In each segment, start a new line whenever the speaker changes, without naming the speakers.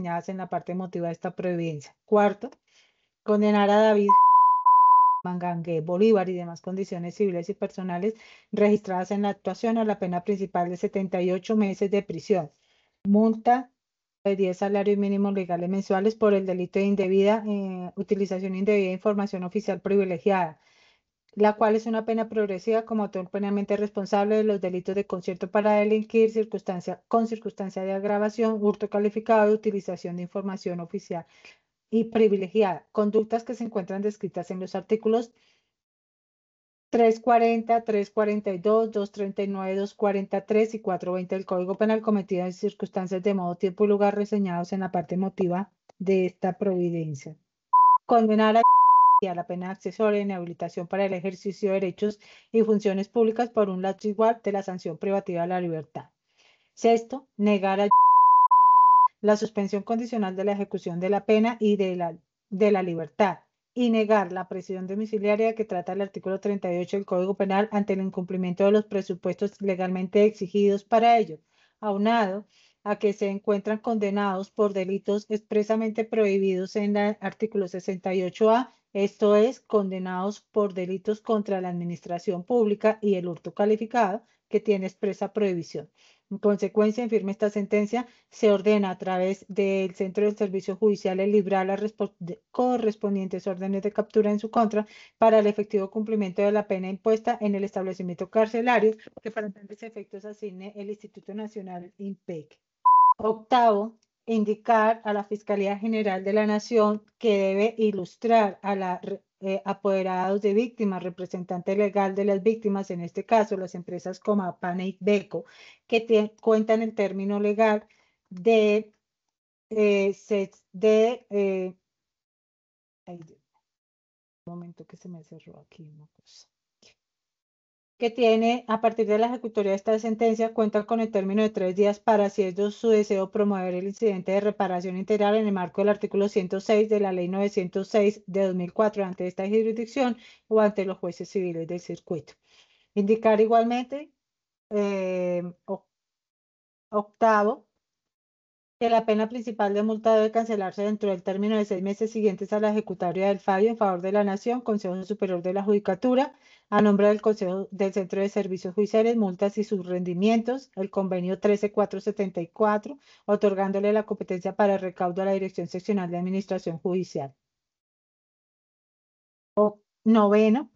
reseñadas en la parte emotiva de esta providencia. Cuarto, condenar a David Mangangué, Bolívar y demás condiciones civiles y personales registradas en la actuación a la pena principal de 78 meses de prisión, multa de 10 salarios mínimos legales mensuales por el delito de utilización indebida de información oficial privilegiada, la cual es una pena progresiva como autor penalmente responsable de los delitos de concierto para delinquir, con circunstancia de agravación, hurto calificado de utilización de información oficial y privilegiada, conductas que se encuentran descritas en los artículos 340, 342, 239, 243 y 420 del Código Penal cometidas en circunstancias de modo, tiempo y lugar reseñados en la parte emotiva de esta providencia. Condenar a la pena accesoria de inhabilitación para el ejercicio de derechos y funciones públicas por un lapso igual de la sanción privativa de la libertad. Sexto, negar la suspensión condicional de la ejecución de la pena y de la libertad y negar la prisión domiciliaria que trata el artículo 38 del Código Penal ante el incumplimiento de los presupuestos legalmente exigidos para ello, aunado a que se encuentran condenados por delitos expresamente prohibidos en el artículo 68A, esto es, condenados por delitos contra la administración pública y el hurto calificado, que tiene expresa prohibición. En consecuencia, en firme esta sentencia, se ordena a través del Centro de Servicios Judiciales librar las correspondientes órdenes de captura en su contra para el efectivo cumplimiento de la pena impuesta en el establecimiento carcelario que para tales efectos asigne el Instituto Nacional INPEC. Octavo, indicar a la Fiscalía General de la Nación que debe ilustrar a la apoderados de víctimas, representante legal de las víctimas, en este caso las empresas como Pane y Beco, que cuentan el término legal de, un momento que se me cerró aquí una cosa. Que tiene, a partir de la ejecutoria de esta sentencia, cuenta con el término de 3 días para, si es su deseo, promover el incidente de reparación integral en el marco del artículo 106 de la Ley 906 de 2004 ante esta jurisdicción o ante los jueces civiles del circuito. Indicar igualmente, octavo, que la pena principal de multa debe cancelarse dentro del término de 6 meses siguientes a la ejecutoria del fallo en favor de la Nación, Consejo Superior de la Judicatura, a nombre del Consejo del Centro de Servicios Judiciales, multas y sus rendimientos, el convenio 13474, otorgándole la competencia para el recaudo a la Dirección Seccional de Administración Judicial. Noveno,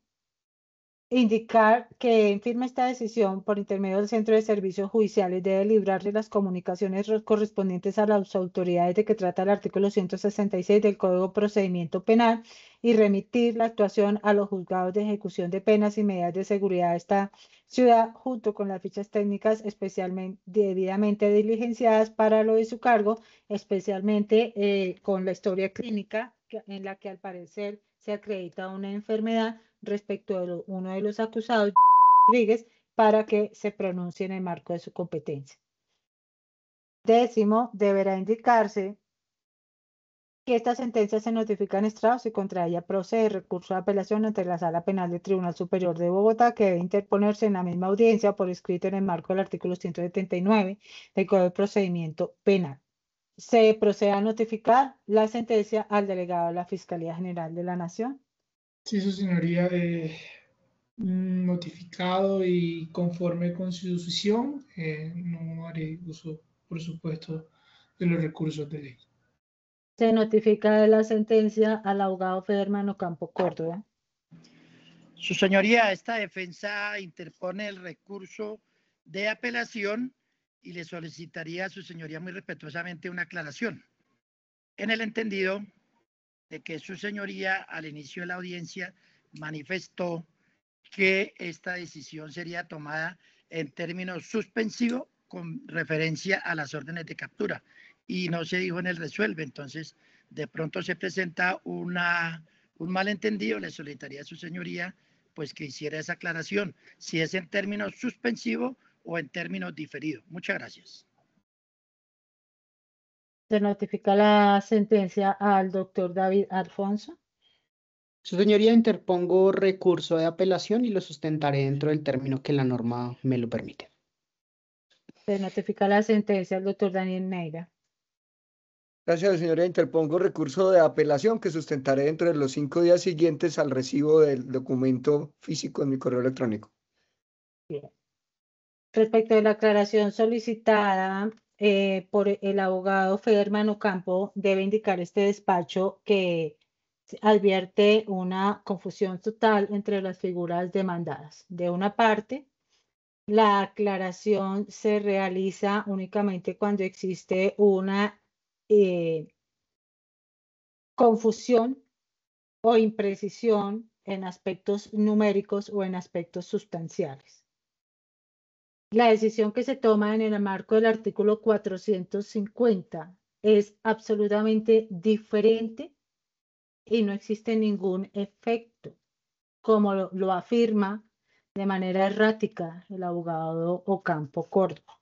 indicar que en firme esta decisión por intermedio del Centro de Servicios Judiciales debe librarse las comunicaciones correspondientes a las autoridades de que trata el artículo 166 del Código Procedimiento Penal y remitir la actuación a los juzgados de ejecución de penas y medidas de seguridad de esta ciudad junto con las fichas técnicas especialmente debidamente diligenciadas para lo de su cargo, especialmente con la historia clínica en la que al parecer se acredita una enfermedad respecto de uno de los acusados, Rodríguez, para que se pronuncie en el marco de su competencia. Décimo, deberá indicarse que esta sentencia se notifica en estrado si contra ella procede recurso de apelación ante la Sala Penal del Tribunal Superior de Bogotá, que debe interponerse en la misma audiencia por escrito en el marco del artículo 179 del Código de Procedimiento Penal. Se procede a notificar la sentencia al delegado de la Fiscalía General de la Nación.
Sí, su señoría, notificado y conforme con su decisión, no haré uso, por supuesto, de los recursos de ley.
Se notifica de la sentencia al abogado Federman Ocampo Córdoba.
Su señoría, esta defensa interpone el recurso de apelación y le solicitaría a su señoría muy respetuosamente una aclaración. En el entendido de que su señoría al inicio de la audiencia manifestó que esta decisión sería tomada en términos suspensivos con referencia a las órdenes de captura y no se dijo en el resuelve. Entonces, de pronto se presenta un malentendido. Le solicitaría a su señoría pues que hiciera esa aclaración, si es en términos suspensivos o en términos diferidos. Muchas gracias.
Se notifica la sentencia al doctor David Alfonso.
Su señoría, interpongo recurso de apelación y lo sustentaré dentro del término que la norma me lo permite.
Se notifica la sentencia al doctor Daniel Neira.
Gracias, señoría. Interpongo recurso de apelación que sustentaré dentro de los 5 días siguientes al recibo del documento físico en mi correo electrónico.
Bien. Respecto de la aclaración solicitada por el abogado Federman Ocampo, debe indicar este despacho que advierte una confusión total entre las figuras demandadas. De una parte, la aclaración se realiza únicamente cuando existe una confusión o imprecisión en aspectos numéricos o en aspectos sustanciales. La decisión que se toma en el marco del artículo 450 es absolutamente diferente y no existe ningún efecto, como lo afirma de manera errática el abogado Ocampo Córdoba.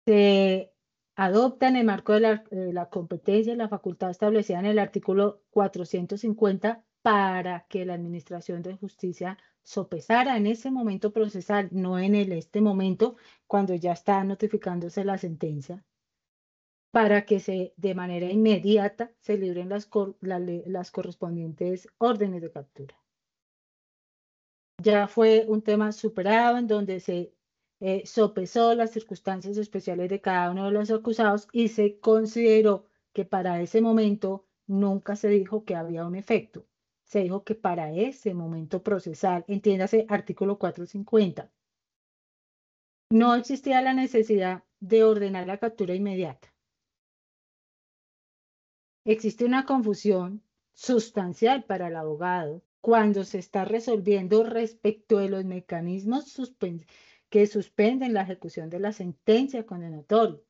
Se adopta en el marco de la competencia y la facultad establecida en el artículo 450 para que la Administración de Justicia sopesara en ese momento procesal, no en este momento cuando ya está notificándose la sentencia, para que de manera inmediata se libren las correspondientes órdenes de captura. Ya fue un tema superado en donde se sopesó las circunstancias especiales de cada uno de los acusados y se consideró que para ese momento nunca se dijo que había un efecto. Se dijo que para ese momento procesal, entiéndase artículo 450, no existía la necesidad de ordenar la captura inmediata. Existe una confusión sustancial para el abogado cuando se está resolviendo respecto de los mecanismos que suspenden la ejecución de la sentencia condenatoria.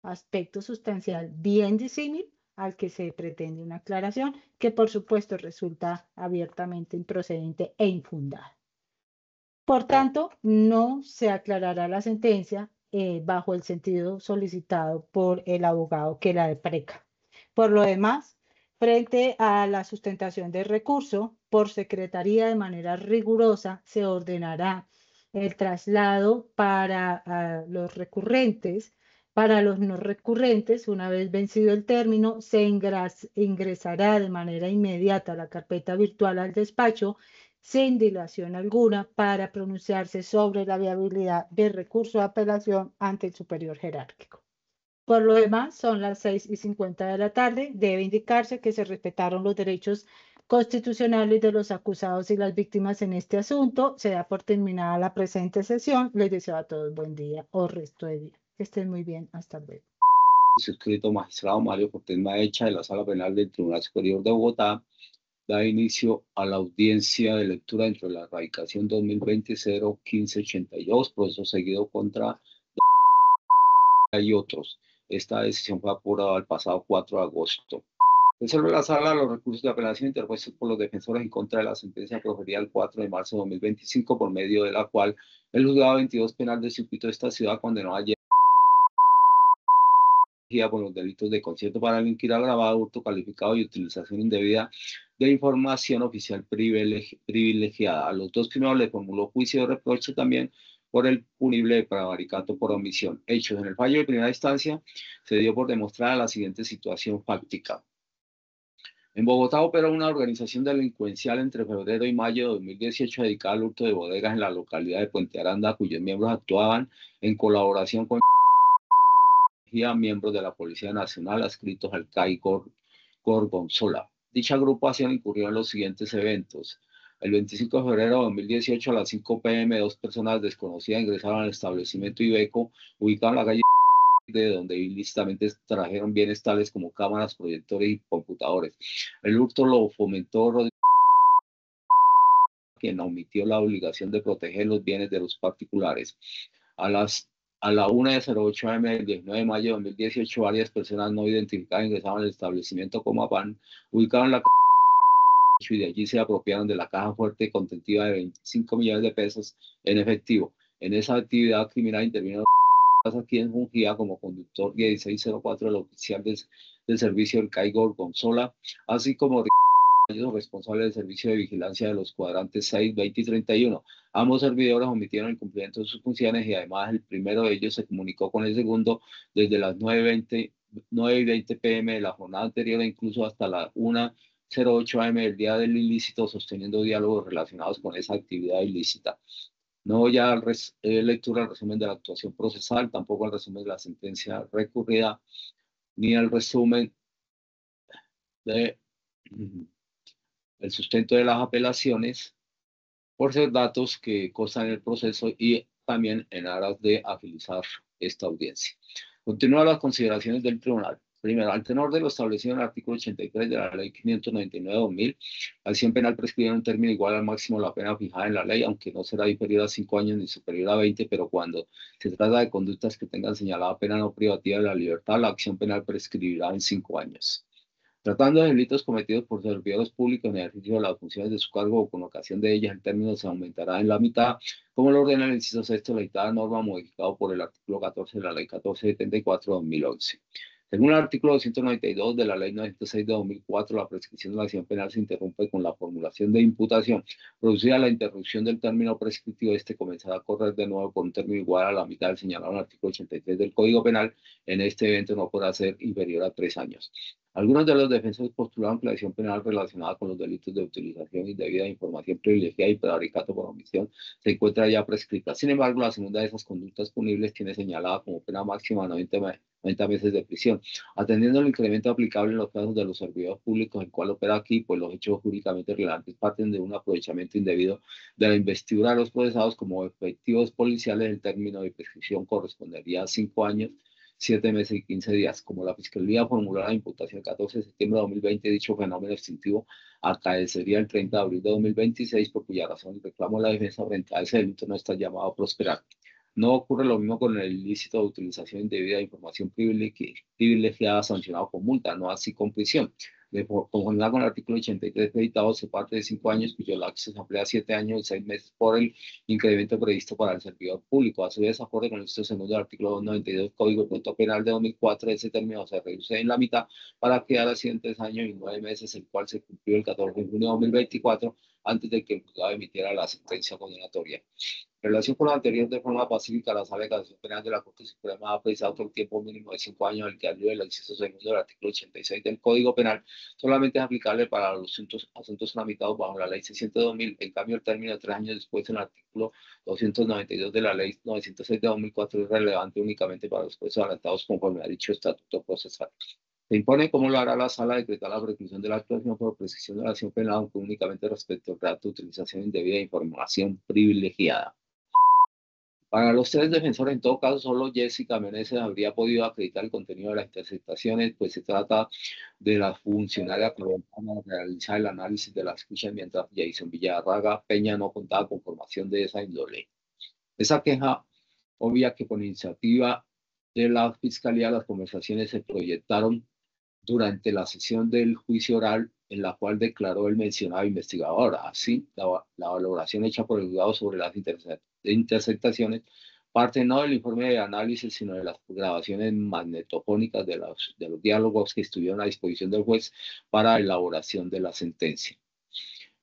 Aspecto sustancial bien disímil al que se pretende una aclaración que por supuesto resulta abiertamente improcedente e infundada. Por tanto, no se aclarará la sentencia bajo el sentido solicitado por el abogado que la depreca. Por lo demás, frente a la sustentación del recurso, por secretaría de manera rigurosa se ordenará el traslado para los recurrentes. Para los no recurrentes, una vez vencido el término, se ingresará de manera inmediata la carpeta virtual al despacho sin dilación alguna para pronunciarse sobre la viabilidad del recurso de apelación ante el superior jerárquico. Por lo demás, son las 6:50 de la tarde. Debe indicarse que se respetaron los derechos constitucionales de los acusados y las víctimas en este asunto. Se da por terminada la presente sesión. Les deseo a todos buen día o resto de día. Que estén muy bien. Hasta luego.
Suscrito magistrado Mario Cortés Maecha de la Sala Penal del Tribunal Superior de Bogotá, da inicio a la audiencia de lectura dentro de la erradicación 2020-01582, proceso seguido contra y otros. Esta decisión fue aprobada el pasado 4 de agosto. Resuelve la sala los recursos de apelación interpuestos por los defensores en contra de la sentencia proferida el 4 de marzo de 2025, por medio de la cual el juzgado 22 penal del circuito de esta ciudad condenó ayer por los delitos de concierto para delinquir agravado, hurto calificado y utilización indebida de información oficial privilegiada. A los dos primeros le formuló juicio de reproche también por el punible de prevaricato por omisión. Hechos. En el fallo de primera instancia se dio por demostrada la siguiente situación fáctica. En Bogotá opera una organización delincuencial entre febrero y mayo de 2018 dedicada al hurto de bodegas en la localidad de Puente Aranda, cuyos miembros actuaban en colaboración con miembros de la Policía Nacional adscritos al CAI Gorgonzola. Dicha agrupación incurrió en los siguientes eventos. El 25 de febrero de 2018 a las 5 p.m. dos personas desconocidas ingresaron al establecimiento Ibeco, ubicado en la calle de donde ilícitamente trajeron bienes tales como cámaras, proyectores y computadores. El hurto lo fomentó Rodríguez, quien omitió la obligación de proteger los bienes de los particulares. A la 1:08 a.m. del 19 de mayo de 2018, varias personas no identificadas ingresaban al establecimiento Comapán, ubicado en la y de allí se apropiaron de la caja fuerte contentiva de 25 millones de pesos en efectivo. En esa actividad criminal intervino quien fungía como conductor 1604 del oficial del servicio del CAI Gorgonzola, así como responsable del servicio de vigilancia de los cuadrantes 6, 20 y 31. Ambos servidores omitieron el cumplimiento de sus funciones y además el primero de ellos se comunicó con el segundo desde las 9:20 9:20 p.m. de la jornada anterior e incluso hasta la 1:08 a.m. del día del ilícito, sosteniendo diálogos relacionados con esa actividad ilícita. No voy a dar lectura al resumen de la actuación procesal, tampoco al resumen de la sentencia recurrida, ni al resumen del sustento de las apelaciones, por ser datos que constan en el proceso y también en aras de agilizar esta audiencia. Continúan las consideraciones del tribunal. Primero, al tenor de lo establecido en el artículo 83 de la Ley 599/2000, la acción penal prescribe en un término igual al máximo de la pena fijada en la ley, aunque no será inferior a 5 años ni superior a 20, pero cuando se trata de conductas que tengan señalada pena no privativa de la libertad, la acción penal prescribirá en 5 años. Tratando de delitos cometidos por servidores públicos en el ejercicio de las funciones de su cargo o con ocasión de ellas, el término se aumentará en la mitad, como lo ordena el inciso sexto de la citada norma, modificado por el artículo 14 de la Ley 1474/2011. Según el artículo 292 de la Ley 906 de 2004, la prescripción de la acción penal se interrumpe con la formulación de imputación. Producida la interrupción del término prescriptivo, este comenzará a correr de nuevo por un término igual a la mitad del señalado en el artículo 83 del Código Penal. En este evento no podrá ser inferior a 3 años. Algunos de los defensores postularon que la acción penal relacionada con los delitos de utilización indebida de información privilegiada y prevaricato por omisión se encuentra ya prescrita. Sin embargo, la segunda de esas conductas punibles tiene señalada como pena máxima 90 meses de prisión. Atendiendo al incremento aplicable en los casos de los servidores públicos, el cual opera aquí, pues los hechos jurídicamente relevantes parten de un aprovechamiento indebido de la investidura de los procesados como efectivos policiales. El término de prescripción correspondería a 5 años, 7 meses y 15 días. Como la Fiscalía formuló la imputación el 14 de septiembre de 2020, dicho fenómeno extintivo acaecería el 30 de abril de 2026, por cuya razón el reclamo de la defensa frente a ese delito no está llamado a prosperar. No ocurre lo mismo con el ilícito de utilización indebida de información privilegiada sancionado con multa, no así con prisión. De conformidad con el artículo 83 editado, se parte de 5 años, cuyo lapso se amplía a 7 años y 6 meses por el incremento previsto para el servidor público. A su vez, acorde con el segundo del artículo 292 del Código de Procedimiento Penal de 2004, ese término se reduce en la mitad para quedar así en 3 años y 9 meses, el cual se cumplió el 14 de junio de 2024, antes de que el juzgado emitiera la sentencia condenatoria. En relación con lo anterior, de forma pacífica, la Sala de Casación Penal de la Corte Suprema ha precisado que el tiempo mínimo de 5 años al que ayude el inciso segundo del artículo 86 del Código Penal solamente es aplicable para los asuntos tramitados bajo la Ley 600 de 2000. En cambio, el término de 3 años después en el artículo 292 de la Ley 906 de 2004 es relevante únicamente para los procesos adelantados conforme a dicho estatuto procesal. Se impone cómo lo hará la Sala decretar la prescripción de la actuación por prescripción de la acción penal, aunque únicamente respecto al trato de utilización indebida de información privilegiada. Para los 3 defensores, en todo caso, solo Jessica Meneses habría podido acreditar el contenido de las interceptaciones, pues se trata de la funcionaria que van a realizar el análisis de las escuchas, mientras Jason Villarraga Peña no contaba con información de esa índole. Esa queja obvia que por iniciativa de la Fiscalía las conversaciones se proyectaron durante la sesión del juicio oral en la cual declaró el mencionado investigador. Así, la valoración hecha por el juzgado sobre las interceptaciones parte no del informe de análisis, sino de las grabaciones magnetofónicas de los diálogos que estuvieron a disposición del juez para elaboración de la sentencia.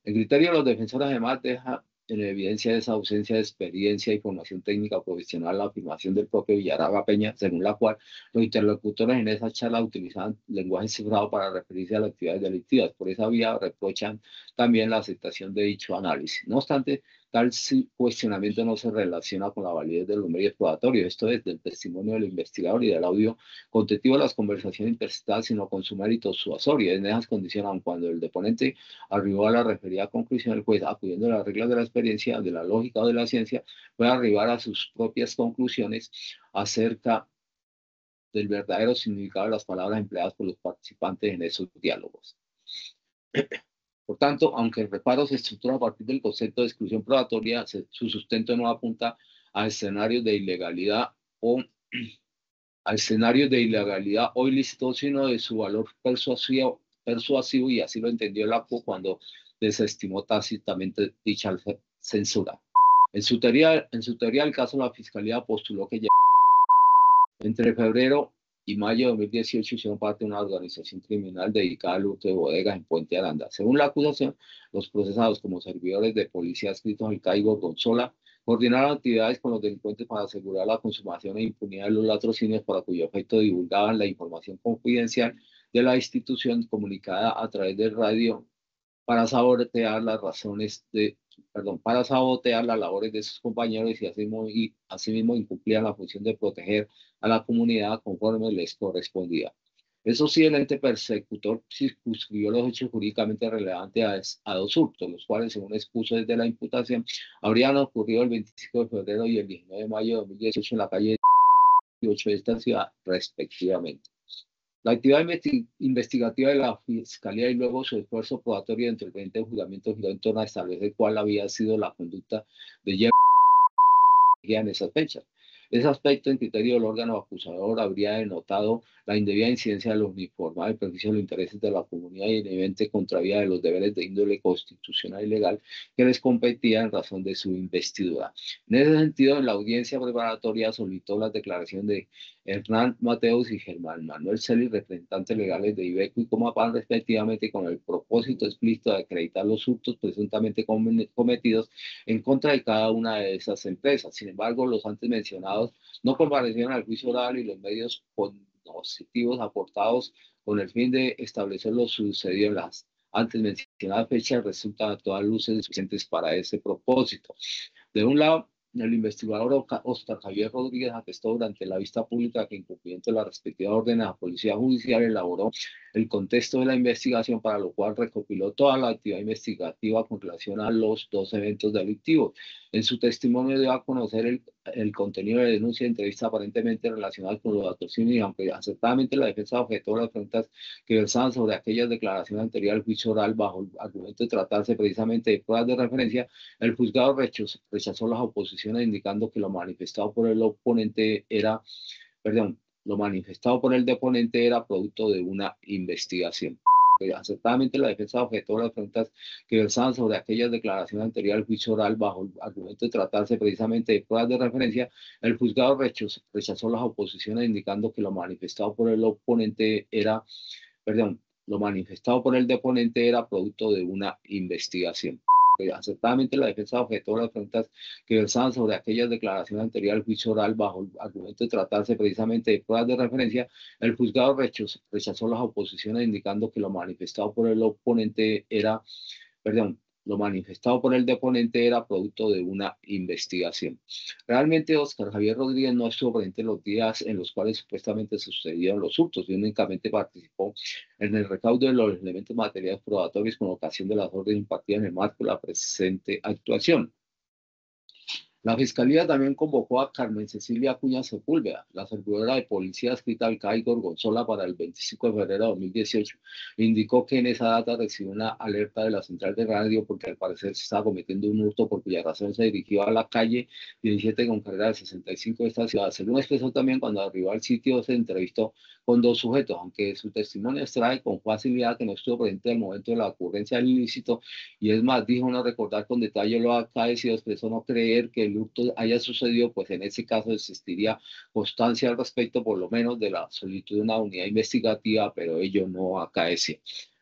El criterio de los defensores además deja en evidencia esa ausencia de experiencia y formación técnica profesional la afirmación del propio Villarraga Peña, según la cual los interlocutores en esa charla utilizaban lenguaje cifrado para referirse a las actividades delictivas. Por esa vía reprochan también la aceptación de dicho análisis. No obstante, tal cuestionamiento no se relaciona con la validez de los medios probatorios, esto es, del testimonio del investigador y del audio contenido de las conversaciones interceptadas, sino con su mérito suasorio. En esas condiciones, aun cuando el deponente arribó a la referida conclusión, el juez, acudiendo a las reglas de la experiencia, de la lógica o de la ciencia, puede arribar a sus propias conclusiones acerca del verdadero significado de las palabras empleadas por los participantes en esos diálogos. Por tanto, aunque el reparo se estructura a partir del concepto de exclusión probatoria, su sustento no apunta a escenarios de ilegalidad o ilícito, sino de su valor persuasivo, y así lo entendió el APO cuando desestimó tácitamente dicha censura. En su teoría del caso, la Fiscalía postuló que entre febrero y mayo de 2018 hicieron parte de una organización criminal dedicada al hurto de bodegas en Puente Aranda. Según la acusación, los procesados como servidores de policía adscritos al Caigo Gonzola Coordinar actividades con los delincuentes para asegurar la consumación e impunidad de los latrocinios para cuyo efecto divulgaban la información confidencial de la institución comunicada a través del radio para sabotear para sabotear las labores de sus compañeros y asimismo incumplían la función de proteger a la comunidad conforme les correspondía. Eso sí, el ente persecutor circunscribió los hechos jurídicamente relevantes a dos hurtos, los cuales, según expuso desde la imputación, habrían ocurrido el 25 de febrero y el 19 de mayo de 2018 en la calle 8 de esta ciudad, respectivamente. La actividad investigativa de la Fiscalía y luego su esfuerzo probatorio entre el frente de juzgamiento giró en torno a establecer cuál había sido la conducta de Jeff en esas fechas. Ese aspecto, en criterio del órgano acusador, habría denotado la indebida incidencia de los uniformados en perjuicio de los intereses de la comunidad y en evidente contravía de los deberes de índole constitucional y legal que les competía en razón de su investidura. En ese sentido, en la audiencia preparatoria solicitó las declaraciones de Hernán Mateus y Germán Manuel Celis, representantes legales de Iveco y Comapan, respectivamente, con el propósito explícito de acreditar los hurtos presuntamente cometidos en contra de cada una de esas empresas. Sin embargo, los antes mencionados no comparecieron al juicio oral y los medios cognitivos aportados con el fin de establecer lo sucedido en las antes mencionadas fechas resultan a todas luces suficientes para ese propósito. De un lado, el investigador Oscar Javier Rodríguez atestó durante la vista pública que en cumplimiento de la respectiva orden, la Policía Judicial elaboró el contexto de la investigación, para lo cual recopiló toda la actividad investigativa con relación a los dos eventos delictivos. En su testimonio dio a conocer el contenido de denuncia de entrevista aparentemente relacionada con los latrocinios, y aunque acertadamente la defensa objetó las preguntas que versaban sobre aquellas declaraciones anteriores al juicio oral bajo el argumento de tratarse precisamente de pruebas de referencia, el juzgado rechazó las oposiciones indicando que lo manifestado por el deponente era producto de una investigación. Acertadamente la defensa objetó las preguntas que versaban sobre aquellas declaraciones anteriores al juicio oral bajo el argumento de tratarse precisamente de pruebas de referencia. El juzgado rechazó las oposiciones indicando que lo manifestado por el deponente era producto de una investigación. Acertadamente la defensa objetó las preguntas que versaban sobre aquellas declaraciones anteriores al juicio oral bajo el argumento de tratarse precisamente de pruebas de referencia. El juzgado rechazó las oposiciones indicando que lo manifestado por el deponente era producto de una investigación. Realmente Oscar Javier Rodríguez no estuvo presente los días en los cuales supuestamente sucedieron los hurtos y únicamente participó en el recaudo de los elementos materiales probatorios con ocasión de las órdenes impartidas en el marco de la presente actuación. La Fiscalía también convocó a Carmen Cecilia Acuña Sepúlveda, la servidora de policía adscrita al CAI Gorgonzola, para el 25 de febrero de 2018. Indicó que en esa data recibió una alerta de la central de radio porque al parecer se estaba cometiendo un hurto, por cuya razón se dirigió a la calle 17 con carrera de 65 de esta ciudad. Según expresó también, cuando arribó al sitio se entrevistó con dos sujetos, aunque su testimonio extrae con facilidad que no estuvo presente al momento de la ocurrencia del ilícito, y es más, dijo no recordar con detalle lo acaecido, expresó no creer que el hurto haya sucedido, pues en ese caso existiría constancia al respecto, por lo menos de la solicitud de una unidad investigativa, pero ello no acaeció.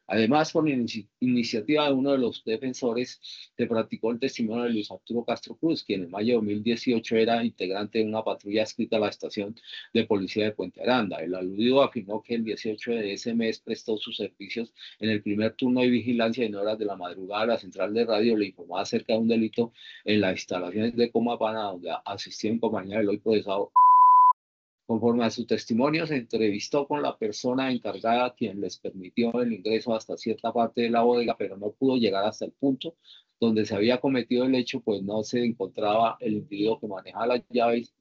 Además, por iniciativa de uno de los defensores, se practicó el testimonio de Luis Arturo Castro Cruz, quien en mayo de 2018 era integrante de una patrulla adscrita a la estación de policía de Puente Aranda. El aludido afirmó que el 18 de ese mes prestó sus servicios en el primer turno de vigilancia y en horas de la madrugada la central de radio le informó acerca de un delito en las instalaciones de Comapana, donde asistió en compañía del hoy procesado. Conforme a su testimonio, se entrevistó con la persona encargada, quien les permitió el ingreso hasta cierta parte de la bodega, pero no pudo llegar hasta el punto donde se había cometido el hecho, pues no se encontraba el individuo que manejaba las llaves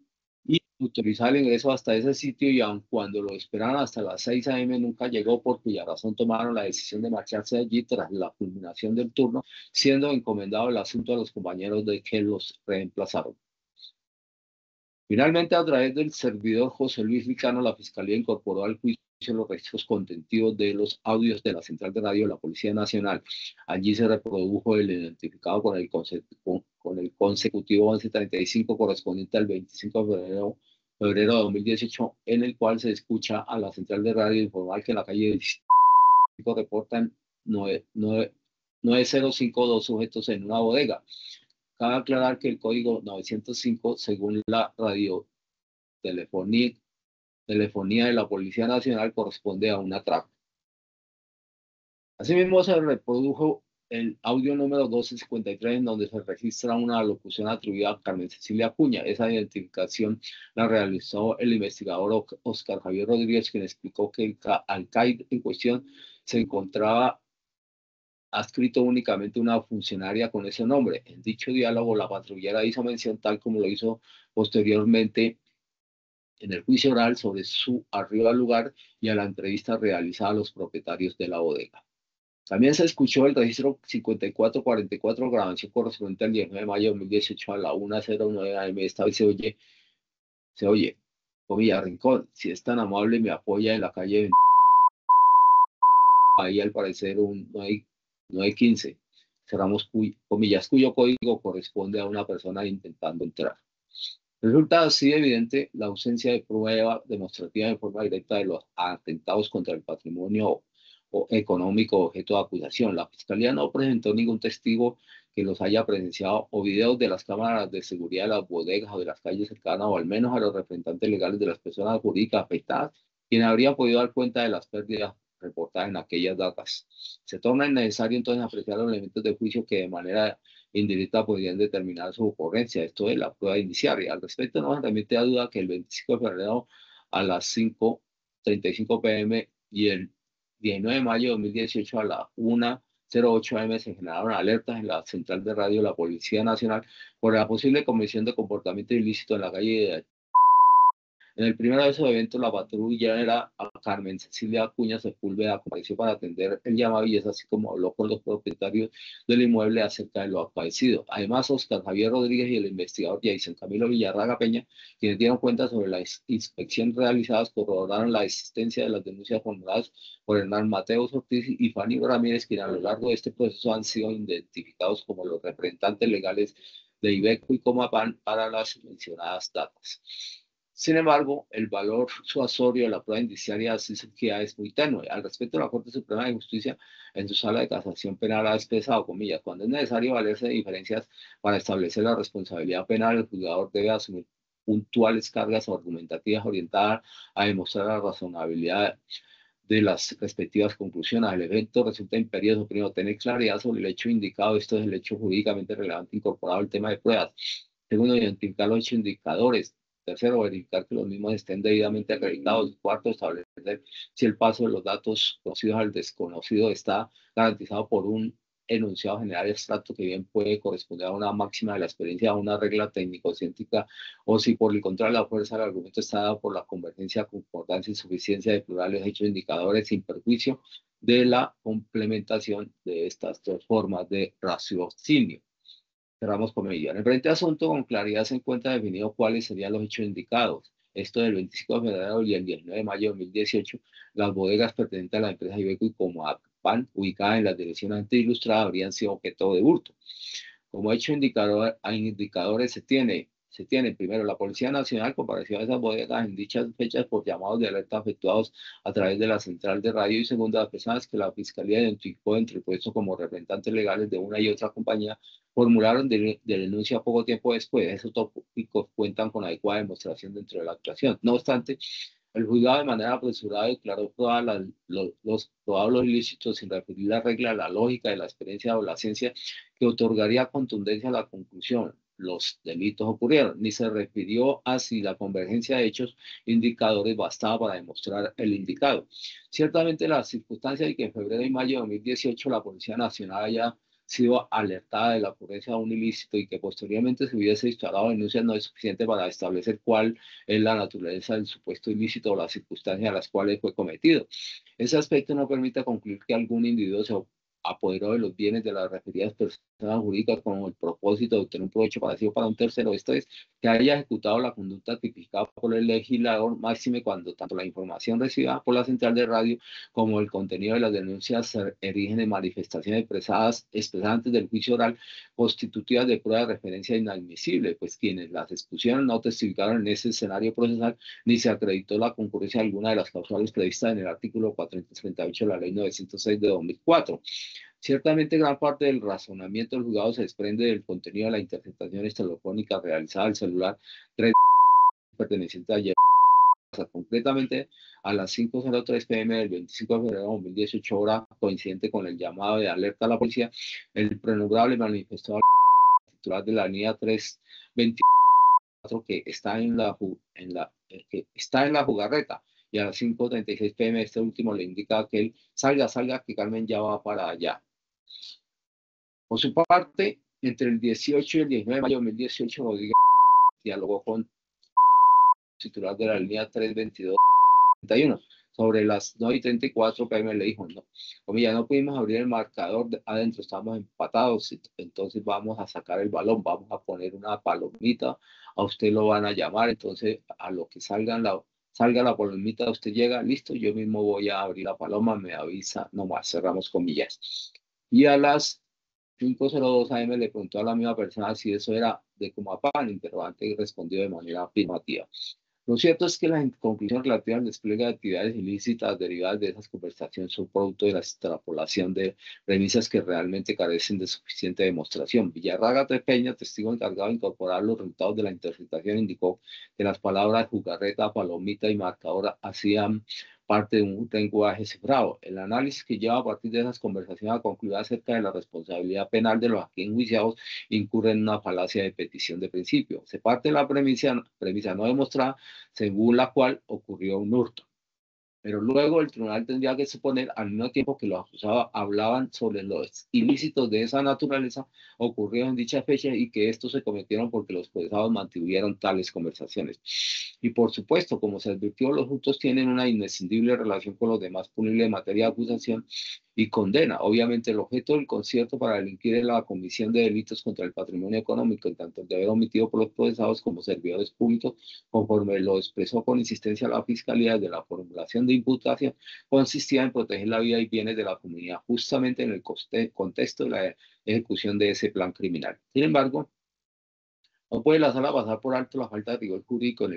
y autorizaba el ingreso hasta ese sitio, y aun cuando lo esperaron hasta las 6 a.m. nunca llegó, por cuya razón tomaron la decisión de marcharse de allí tras la culminación del turno, siendo encomendado el asunto a los compañeros de que los reemplazaron. Finalmente, a través del servidor José Luis Licano, la Fiscalía incorporó al juicio los registros contentivos de los audios de la central de radio de la Policía Nacional. Allí se reprodujo el identificado con el consecutivo 1135 correspondiente al 25 de febrero de 2018, en el cual se escucha a la central de radio informar que en la calle 15 reportan 9052 sujetos en una bodega. Cabe aclarar que el código 905, según la radiotelefonía de la Policía Nacional, corresponde a un atraco. Asimismo, se reprodujo el audio número 1253, en donde se registra una locución atribuida a Carmen Cecilia Acuña. Esa identificación la realizó el investigador Oscar Javier Rodríguez, quien explicó que el alcaide en cuestión se encontraba adscrito únicamente una funcionaria con ese nombre. En dicho diálogo, la patrullera hizo mención, tal como lo hizo posteriormente en el juicio oral, sobre su arribo al lugar y a la entrevista realizada a los propietarios de la bodega. También se escuchó el registro 5444, grabación correspondiente al 19 de mayo de 2018 a la 1:09 am. Esta vez se oye, comilla, Rincón, si es tan amable me apoya en la calle. Ahí al parecer un 915, cerramos comillas, cuyo código corresponde a una persona intentando entrar. Resulta así evidente la ausencia de prueba demostrativa en forma directa de los atentados contra el patrimonio económico objeto de acusación. La Fiscalía no presentó ningún testigo que los haya presenciado o videos de las cámaras de seguridad de las bodegas o de las calles cercanas, o al menos a los representantes legales de las personas jurídicas afectadas, quienes habrían podido dar cuenta de las pérdidas reportadas en aquellas datas. Se torna innecesario entonces apreciar los elementos de juicio que de manera indirecta podrían determinar su ocurrencia. Esto es la prueba inicial. Y al respecto no se remite a duda que el 25 de febrero a las 5:35 p.m. y el 19 de mayo de 2018 a las 1:08 am se generaron alertas en la central de radio de la Policía Nacional por la posible comisión de comportamiento ilícito en la calle de... En el primero de esos eventos, la patrulla era a Carmen Cecilia Acuña Sepúlveda, compareció para atender el llamado y es así como habló con los propietarios del inmueble acerca de lo acaecido. Además, Oscar Javier Rodríguez y el investigador Jason Camilo Villarraga Peña, quienes dieron cuenta sobre la inspección realizadas, corroboraron la existencia de las denuncias formuladas por Hernán Mateos Ortiz y Fanny Ramírez, quienes a lo largo de este proceso han sido identificados como los representantes legales de Iveco y Comapán para las mencionadas datas. Sin embargo, el valor suasorio de la prueba indiciaria así surgida es muy tenue. Al respecto, la Corte Suprema de Justicia, en su sala de casación penal, ha expresado, comillas, cuando es necesario valerse de diferencias para establecer la responsabilidad penal, el juzgador debe asumir puntuales cargas argumentativas orientadas a demostrar la razonabilidad de las respectivas conclusiones. El evento resulta imperioso, primero, tener claridad sobre el hecho indicado. Esto es el hecho jurídicamente relevante incorporado al tema de pruebas. Segundo, identificar los hechos indicadores. Tercero, verificar que los mismos estén debidamente acreditados. Cuarto, establecer si el paso de los datos conocidos al desconocido está garantizado por un enunciado general abstracto que bien puede corresponder a una máxima de la experiencia, a una regla técnico-científica, o si por el contrario la fuerza del argumento está dada por la convergencia, concordancia y suficiencia de plurales hechos indicadores sin perjuicio de la complementación de estas dos formas de raciocinio. Cerramos comillas. En el presente asunto, con claridad se encuentra definido cuáles serían los hechos indicados. Esto del 25 de febrero y el 19 de mayo de 2018, las bodegas pertenecientes a la empresa Iveco y Comapán, ubicadas en la dirección antiilustrada, habrían sido objeto de hurto. Como hecho indicadores se tiene primero, la Policía Nacional compareció a esas bodegas en dichas fechas por llamados de alerta efectuados a través de la central de radio, y segundo, las personas que la Fiscalía identificó entre puestos como representantes legales de una y otra compañía formularon de denuncia poco tiempo después. Esos tópicos cuentan con adecuada demostración dentro de la actuación. No obstante, el juzgado de manera apresurada declaró los probables ilícitos sin referir la regla, la lógica de la experiencia o la ciencia que otorgaría contundencia a la conclusión. Los delitos ocurrieron, ni se refirió a si la convergencia de hechos indicadores bastaba para demostrar el indicado. Ciertamente la circunstancia de que en febrero y mayo de 2018 la Policía Nacional haya sido alertada de la ocurrencia de un ilícito y que posteriormente se hubiese instalado denuncias no es suficiente para establecer cuál es la naturaleza del supuesto ilícito o las circunstancias a las cuales fue cometido. Ese aspecto no permite concluir que algún individuo se apoderó de los bienes de las referidas personas jurídicas con el propósito de obtener un provecho parecido para un tercero. Esto es, que haya ejecutado la conducta tipificada por el legislador, máxime cuando tanto la información recibida por la central de radio como el contenido de las denuncias se erigen en manifestaciones expresadas antes del juicio oral, constitutivas de prueba de referencia inadmisible, pues quienes las expusieron no testificaron en ese escenario procesal ni se acreditó la concurrencia alguna de las causales previstas en el artículo 438 de la Ley 906 de 2004. Ciertamente gran parte del razonamiento del juzgado se desprende del contenido de las interceptaciones telefónicas realizadas al celular 3 perteneciente a concretamente a las 5:03 p.m. del 25 de febrero de 2018, hora coincidente con el llamado de alerta a la policía. El prenombrable manifestó al titular de la línea 324 que está en la jugarreta, y a las 5:36 p.m. este último le indica que él salga, que Carmen ya va para allá. Por su parte, entre el 18 y el 19 de mayo de 2018, Rodríguez dialogó con titular de la línea 322-31. Sobre las 9:34 p.m. le dijo, no, como ya no pudimos abrir el marcador adentro, estamos empatados, entonces vamos a sacar el balón, vamos a poner una palomita, a usted lo van a llamar, entonces a lo que salga la palomita, usted llega, listo, yo mismo voy a abrir la paloma, me avisa, nomás cerramos comillas. Y a las 5:02 a.m. le preguntó a la misma persona si eso era de Comapán, interrogante, y respondió de manera afirmativa. Lo cierto es que las conclusiones relativas al despliegue de actividades ilícitas derivadas de esas conversaciones son producto de la extrapolación de premisas que realmente carecen de suficiente demostración. Villarraga Peña, testigo encargado de incorporar los resultados de la interpretación, indicó que las palabras jugarreta, palomita y marcadora hacían parte de un lenguaje cifrado. El análisis que lleva a partir de esas conversaciones a concluir acerca de la responsabilidad penal de los aquí enjuiciados incurre en una falacia de petición de principio. Se parte de la premisa no demostrada, según la cual ocurrió un hurto. Pero luego el tribunal tendría que suponer, al mismo tiempo que los acusados hablaban sobre los ilícitos de esa naturaleza ocurridos en dicha fecha y que estos se cometieron porque los procesados mantuvieron tales conversaciones. Y por supuesto, como se advirtió, los hurtos tienen una inescindible relación con los demás punibles en materia de acusación y condena. Obviamente, el objeto del concierto para delinquir es la comisión de delitos contra el patrimonio económico, en tanto el deber omitido por los procesados como servidores públicos, conforme lo expresó con insistencia la Fiscalía de la formulación de imputación, consistía en proteger la vida y bienes de la comunidad, justamente en el contexto de la ejecución de ese plan criminal. Sin embargo, no puede la sala pasar por alto la falta de rigor jurídico en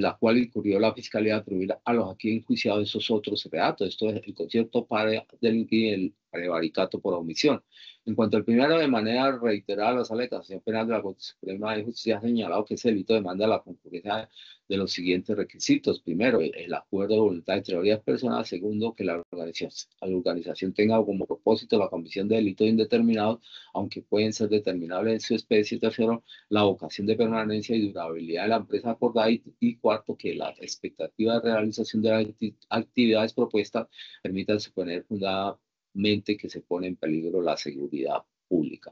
la cual incurrió la Fiscalía a atribuir a los aquí enjuiciados esos otros redatos. Esto es el concierto para delinquir y el prevaricato por omisión. En cuanto al primero, de manera reiterada, la Sala de Casación Penal de la Corte Suprema de Justicia ha señalado que ese delito demanda la concurrencia de los siguientes requisitos. Primero, el acuerdo de voluntad entre varias personas. Segundo, que la organización tenga como propósito la comisión de delitos indeterminados, aunque pueden ser determinables en su especie. Tercero, la vocación de permanencia y durabilidad de la empresa acordada. Y cuarto, que la expectativa de realización de las actividades propuestas permita suponer fundadamente que se pone en peligro la seguridad pública.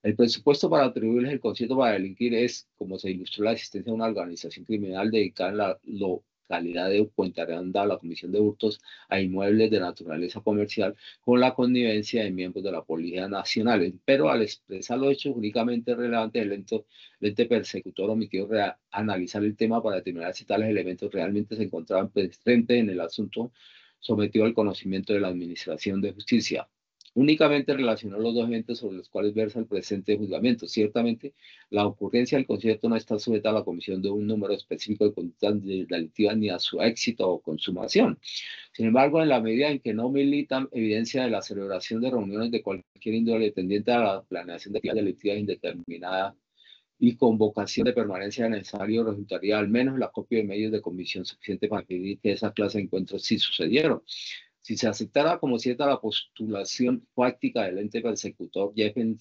El presupuesto para atribuirles el concierto para delinquir es, como se ilustró, la existencia de una organización criminal dedicada en la localidad de Puente Aranda a la comisión de hurtos a inmuebles de naturaleza comercial con la connivencia de miembros de la Policía Nacional. Pero al expresar los hechos únicamente relevantes, el ente persecutor omitió analizar el tema para determinar si tales elementos realmente se encontraban presentes en el asunto sometido al conocimiento de la Administración de Justicia. Únicamente relacionó los dos eventos sobre los cuales versa el presente juzgamiento. Ciertamente, la ocurrencia del concierto no está sujeta a la comisión de un número específico de conductas delictivas ni a su éxito o consumación. Sin embargo, en la medida en que no militan evidencia de la celebración de reuniones de cualquier índole tendiente a la planeación de actividades delictivas indeterminadas y con vocación de permanencia necesario, resultaría al menos la copia de medios de comisión suficiente para pedir que esa clase de encuentros sí sucedieron. Si se aceptara como cierta la postulación fáctica del ente persecutor, Jeffen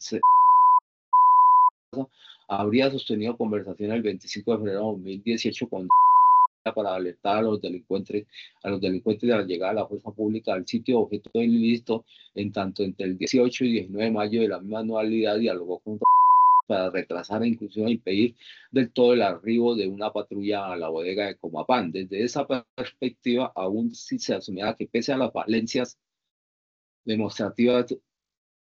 habría sostenido conversación el 25 de febrero de 2018 con para alertar a los delincuentes de la llegada de la fuerza pública al sitio objeto del ilícito. En tanto, entre el 18 y 19 de mayo de la misma anualidad dialogó con para retrasar e incluso impedir del todo el arribo de una patrulla a la bodega de Comapán. Desde esa perspectiva, aún si se asumiera que pese a las falencias demostrativas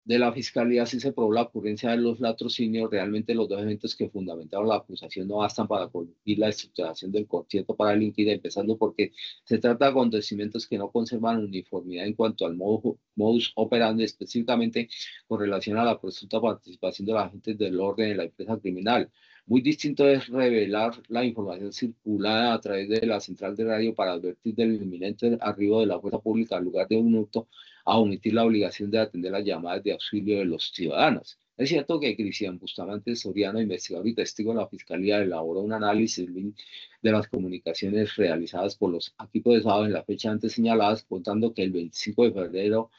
de la Fiscalía, si se probó la ocurrencia de los latrocinios, realmente los dos eventos que fundamentaron la acusación no bastan para corregir la estructuración del concierto para delinquir, empezando porque se trata de acontecimientos que no conservan uniformidad en cuanto al modus operandi, específicamente con relación a la presunta participación de los agentes del orden en la empresa criminal. Muy distinto es revelar la información circulada a través de la central de radio para advertir del inminente arribo de la fuerza pública al lugar de un hurto, a omitir la obligación de atender las llamadas de auxilio de los ciudadanos. Es cierto que Cristian Bustamante Soriano, investigador y testigo de la Fiscalía, elaboró un análisis de las comunicaciones realizadas por los equipos de Estado en la fecha antes señaladas, contando que el 25 de febrero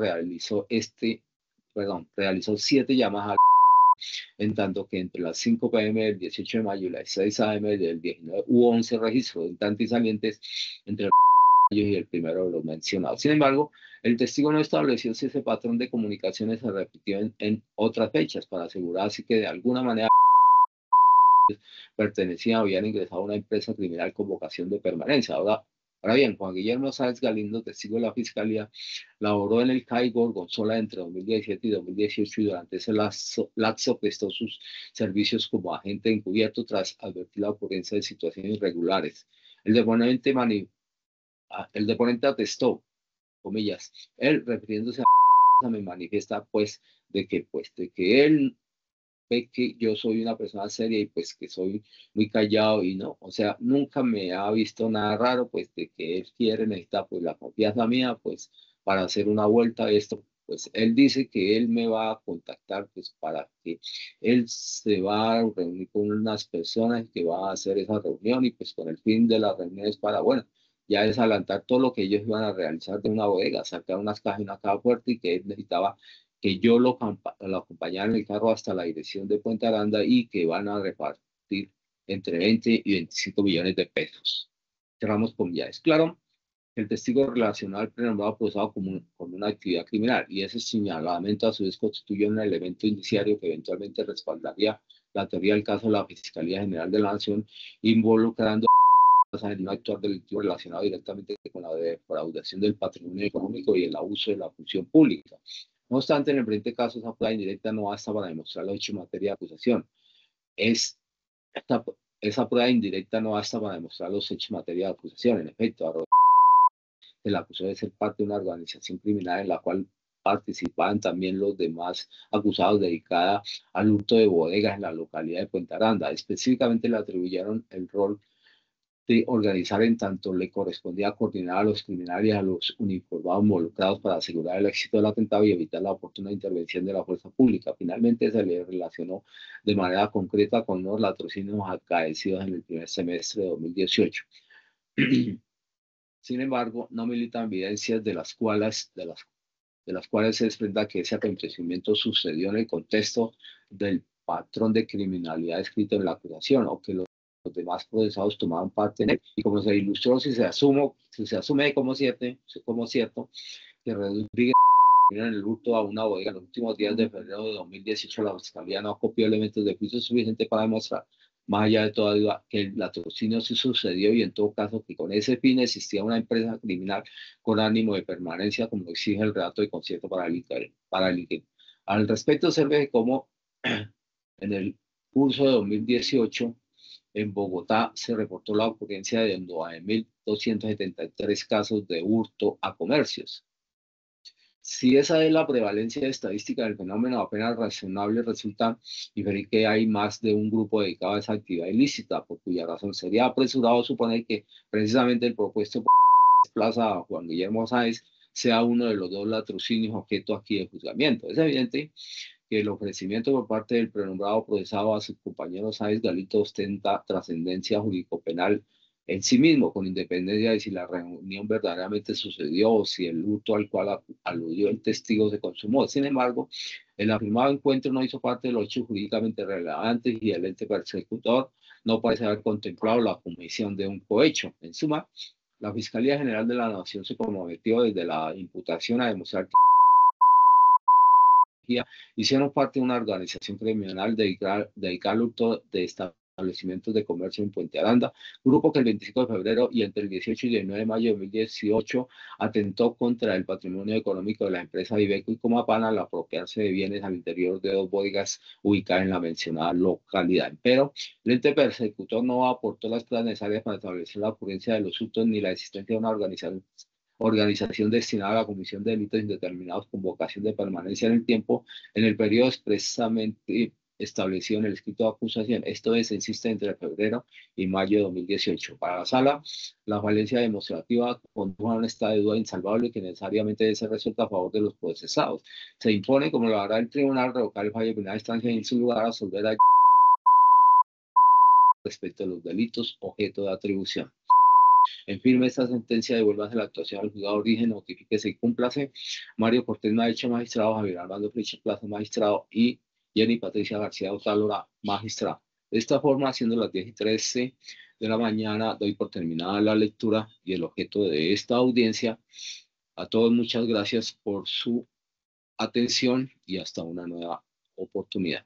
realizó 7 llamadas, en tanto que entre las 5 p.m. del 18 de mayo y las 6 a.m. del 19 hubo 11 registros de entrantes y salientes entre ellos y el primero de los mencionados. Sin embargo, el testigo no estableció si ese patrón de comunicaciones se repitió en otras fechas para asegurar así que de alguna manera pertenecían o habían ingresado a una empresa criminal con vocación de permanencia. Ahora bien, Juan Guillermo Sáenz Galindo, testigo de la Fiscalía, laboró en el CAI Gorgonzola entre 2017 y 2018 y durante ese lapso prestó sus servicios como agente encubierto tras advertir la ocurrencia de situaciones irregulares. El deponente atestó, comillas, él refiriéndose a me manifiesta de que él ve que yo soy una persona seria y pues que soy muy callado y no, o sea, nunca me ha visto nada raro, pues de que él necesita pues la confianza mía, pues para hacer una vuelta de esto, pues él dice que él me va a contactar pues para que él se va a reunir con unas personas que va a hacer esa reunión y pues con el fin de la reunión es para, bueno, ya es adelantar todo lo que ellos iban a realizar de una bodega, sacar unas cajas en una caja fuerte y que él necesitaba que yo lo acompañara en el carro hasta la dirección de Puente Aranda y que van a repartir entre 20 y 25 millones de pesos. Cerramos comillas. Claro, el testigo relacionado al prenombrado procesado como una actividad criminal y ese señalamiento a su vez constituye un elemento indiciario que eventualmente respaldaría la teoría del caso de la Fiscalía General de la Nación, involucrando en un actuar delictivo relacionado directamente con la defraudación del patrimonio económico y el abuso de la función pública. No obstante, en el presente caso, esa prueba indirecta no basta para demostrar los hechos en materia de acusación. Esa prueba indirecta no basta para demostrar los hechos en materia de acusación. En efecto, se le acusó de ser parte de una organización criminal en la cual participaban también los demás acusados dedicada al hurto de bodegas en la localidad de Puente Aranda. Específicamente le atribuyeron el rol de organizar en tanto le correspondía coordinar a los criminales y a los uniformados involucrados para asegurar el éxito del atentado y evitar la oportuna intervención de la fuerza pública. Finalmente se le relacionó de manera concreta con los latrocinios acaecidos en el primer semestre de 2018. Sin embargo, no militan evidencias de las cuales se desprenda que ese acontecimiento sucedió en el contexto del patrón de criminalidad escrito en la acusación o que los demás procesados tomaban parte en él. Y como se ilustró, si se asume como cierto que Rodríguez en el hurto a una bodega en los últimos días de febrero de 2018, la Fiscalía no acopió elementos de juicio suficiente para demostrar, más allá de toda duda, que el latrocinio sí sucedió y en todo caso que con ese fin existía una empresa criminal con ánimo de permanencia, como exige el relato de concierto para el inquérito. Al respecto, se ve cómo en el curso de 2018 en Bogotá se reportó la ocurrencia de 9.273 casos de hurto a comercios. Si esa es la prevalencia estadística del fenómeno, apenas razonable resulta inferir que hay más de un grupo dedicado a esa actividad ilícita, por cuya razón sería apresurado suponer que precisamente el propuesto Plaza Juan Guillermo Sáenz sea uno de los dos latrocinios objeto aquí de juzgamiento. Es evidente que el ofrecimiento por parte del prenombrado procesado a su compañero Sáenz Galindo ostenta trascendencia jurídico-penal en sí mismo, con independencia de si la reunión verdaderamente sucedió o si el hurto al cual aludió el testigo se consumó. Sin embargo, el afirmado encuentro no hizo parte de los hechos jurídicamente relevantes y el ente persecutor no parece haber contemplado la comisión de un cohecho. En suma, la Fiscalía General de la Nación se comprometió desde la imputación a demostrar que hicieron parte de una organización criminal dedicada al hurto de establecimientos de comercio en Puente Aranda, grupo que el 25 de febrero y entre el 18 y el 9 de mayo de 2018 atentó contra el patrimonio económico de la empresa Ibeco y Comapán al apropiarse de bienes al interior de 2 bodegas ubicadas en la mencionada localidad. Pero el ente persecutor no aportó las pruebas necesarias para establecer la ocurrencia de los hurtos ni la existencia de una organización destinada a la comisión de delitos indeterminados con vocación de permanencia en el tiempo, en el periodo expresamente establecido en el escrito de acusación, esto es, insiste, entre febrero y mayo de 2018. Para la sala, la falencia demostrativa condujo a un estado de duda insalvable que necesariamente debe ser resuelta a favor de los procesados. Se impone, como lo hará el tribunal, revocar el fallo de primera instancia y en su lugar absolver a respecto a los delitos objeto de atribución. En firme esta sentencia, devuélvase la actuación al juzgado de origen, notifíquese y cúmplase. Mario Cortés Maecha, magistrado; Javier Armando Flecha Plaza, magistrado; y Jenny Patricia García Otálora, magistrado. De esta forma, siendo las 10:13 de la mañana, doy por terminada la lectura y el objeto de esta audiencia. A todos muchas gracias por su atención y hasta una nueva oportunidad.